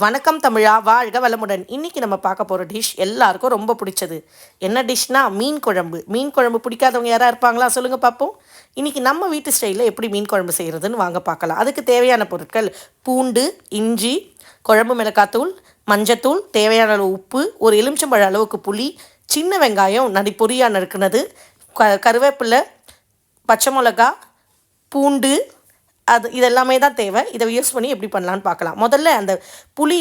வணக்கம் தமிழா, வாழ்க வளமுடன். இன்றைக்கி நம்ம பார்க்க போகிற டிஷ் எல்லாருக்கும் ரொம்ப பிடிச்சது. என்ன டிஷ்னா மீன் குழம்பு. மீன் குழம்பு பிடிக்காதவங்க யாராக இருப்பாங்களா சொல்லுங்கள் பார்ப்போம். இன்றைக்கி நம்ம வீட்டு ஸ்டைலில் எப்படி மீன் குழம்பு செய்கிறதுன்னு வாங்க பார்க்கலாம். அதுக்கு தேவையான பொருட்கள்: பூண்டு, இஞ்சி, குழம்பு மிளகாத்தூள், மஞ்சத்தூள், தேவையான அளவு உப்பு, ஒரு எலுமிச்சம்பழ அளவுக்கு புளி, சின்ன வெங்காயம் பொரியாக நறுக்குனது, கருவேப்பிலை, பச்சை மிளகா, பூண்டு, இதெல்லாமே தான் தேவை. இதை யூஸ் பண்ணி எப்படி பண்ணலான்னு பார்க்கலாம். முதல்ல அந்த புளி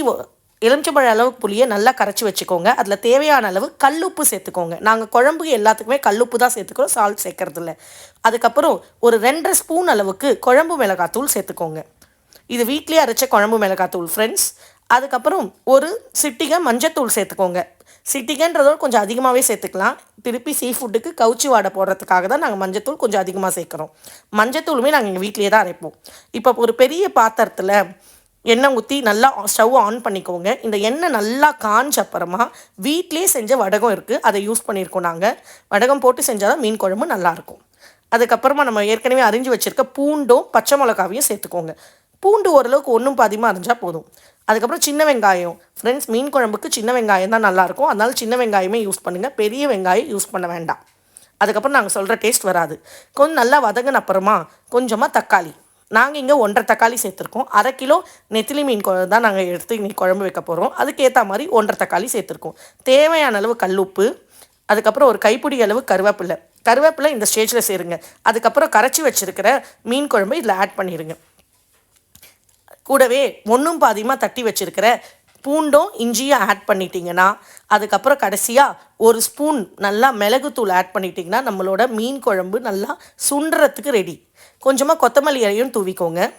எலுமிச்சம்பழ அளவுக்கு புளியை நல்லா கரைச்சி வச்சுக்கோங்க. அதில் தேவையான அளவு கல்லுப்பு சேர்த்துக்கோங்க. நாங்கள் குழம்புக்கு எல்லாத்துக்குமே கல்லுப்பு தான் சேர்த்துக்கிறோம், சால்ட் சேர்க்கறதில்ல. அதுக்கப்புறம் ஒரு 2.5 ஸ்பூன் அளவுக்கு குழம்பு மிளகாத்தூள் சேர்த்துக்கோங்க. இது வீட்லேயே அரைச்ச குழம்பு மிளகாத்தூள் ஃப்ரெண்ட்ஸ். அதுக்கப்புறம் ஒரு சிட்டிகை மஞ்சத்தூள் சேர்த்துக்கோங்க. சிட்டிகைன்றதோடு கொஞ்சம் அதிகமாகவே சேர்த்துக்கலாம். திருப்பி சீ ஃபுட்டுக்கு கவுச்சி வாடை போடுறதுக்காக தான் நாங்கள் மஞ்சத்தூள் கொஞ்சம் அதிகமாக சேர்க்குறோம். மஞ்சத்தூளுமே நாங்கள் எங்கள் வீட்டிலே தான் அரைப்போம். இப்போ ஒரு பெரிய பாத்திரத்தில் எண்ணெய் ஊற்றி நல்லா ஸ்டவ் ஆன் பண்ணிக்கோங்க. இந்த எண்ணெய் நல்லா காஞ்ச அப்புறமா வீட்டிலே செஞ்ச வடகம் இருக்குது, அதை யூஸ் பண்ணியிருக்கோம். நாங்கள் வடகம் போட்டு செஞ்சால் தான் மீன் குழம்பு நல்லாயிருக்கும். அதுக்கப்புறமா நம்ம ஏற்கனவே அரிஞ்சு வச்சுருக்க பூண்டும் பச்சை மிளகாவையும் சேர்த்துக்கோங்க. பூண்டு ஓரளவுக்கு ஒன்றும் பாதியமாக அரிஞ்சால் போதும். அதுக்கப்புறம் சின்ன வெங்காயம் ஃப்ரெண்ட்ஸ், மீன் குழம்புக்கு சின்ன வெங்காயம் தான் நல்லாயிருக்கும். அதனால் சின்ன வெங்காயமே யூஸ் பண்ணுங்கள், பெரிய வெங்காயம் யூஸ் பண்ண வேண்டாம். அதுக்கப்புறம் நாங்கள் சொல்கிற டேஸ்ட் வராது. கொஞ்சம் நல்லா வதங்கின அப்புறமா கொஞ்சமாக தக்காளி, நாங்கள் இங்கே 1.5 தக்காளி சேர்த்துருக்கோம். 1/2 கிலோ நெத்திலி மீன் தான் நாங்கள் எடுத்து இன்றைக்கி குழம்பு வைக்க போகிறோம். அதுக்கேற்ற மாதிரி 1.5 தக்காளி சேர்த்துருக்கோம். தேவையான அளவு கல்லுப்பு, அதுக்கப்புறம் ஒரு கைப்பிடி அளவு கருவேப்பிலை இந்த ஸ்டேஜில் சேருங்க. அதுக்கப்புறம் கரைச்சி வச்சுருக்கிற மீன் குழம்பு இதில் ஆட் பண்ணிடுங்க. கூடவே ஒன்றும் பாதியமாக தட்டி வச்சுருக்கிற பூண்டும் இஞ்சியும் ஆட் பண்ணிட்டீங்கன்னா, அதுக்கப்புறம் கடைசியாக ஒரு ஸ்பூன் நல்லா மிளகுத்தூள் ஆட் பண்ணிட்டிங்கன்னா நம்மளோட மீன் குழம்பு நல்லா சுண்டுறதுக்கு ரெடி. கொஞ்சமாக கொத்தமல்லி இலையும் தூவிக்கோங்க.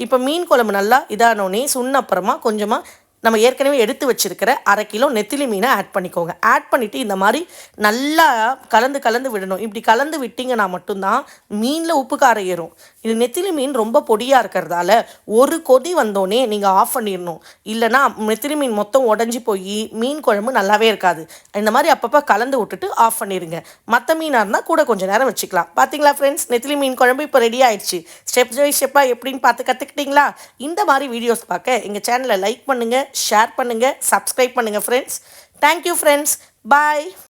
இப்போ மீன் குழம்பு நல்லா இதானோடனே சுண்ண அப்புறமா கொஞ்சமாக நம்ம ஏற்கனவே எடுத்து வச்சுருக்கிற 1/2 கிலோ நெத்திலி மீனை ஆட் பண்ணிக்கோங்க. ஆட் பண்ணிவிட்டு இந்த மாதிரி நல்லா கலந்து விடணும். இப்படி கலந்து விட்டிங்கன்னா மட்டும்தான் மீனில் உப்பு காரம் ஏறும். இது நெத்திலி மீன் ரொம்ப பொடியாக இருக்கிறதால ஒரு கொதி வந்தோடனே நீங்கள் ஆஃப் பண்ணிடணும். இல்லைனா நெத்திலி மீன் மொத்தம் உடஞ்சி போய் மீன் குழம்பு நல்லாவே இருக்காது. இந்த மாதிரி அப்பப்போ கலந்து விட்டுட்டு ஆஃப் பண்ணிடுங்க. மற்ற மீனாக இருந்தால் கூட கொஞ்சம் நேரம் வச்சுக்கலாம். பார்த்தீங்களா ஃப்ரெண்ட்ஸ், நெத்திலி மீன் குழம்பு இப்போ ரெடி ஆயிடுச்சு. ஸ்டெப் பை ஸ்டெப்பாக எப்படின்னு பார்த்து கற்றுக்கிட்டிங்களா? இந்த மாதிரி வீடியோஸ் பார்க்க எங்கள் சேனலை லைக் பண்ணுங்கள், ஷேர் பண்ணுங்கள், சப்ஸ்கிரைப் பண்ணுங்கள் ஃப்ரெண்ட்ஸ். தேங்க்யூ ஃப்ரெண்ட்ஸ், பாய்.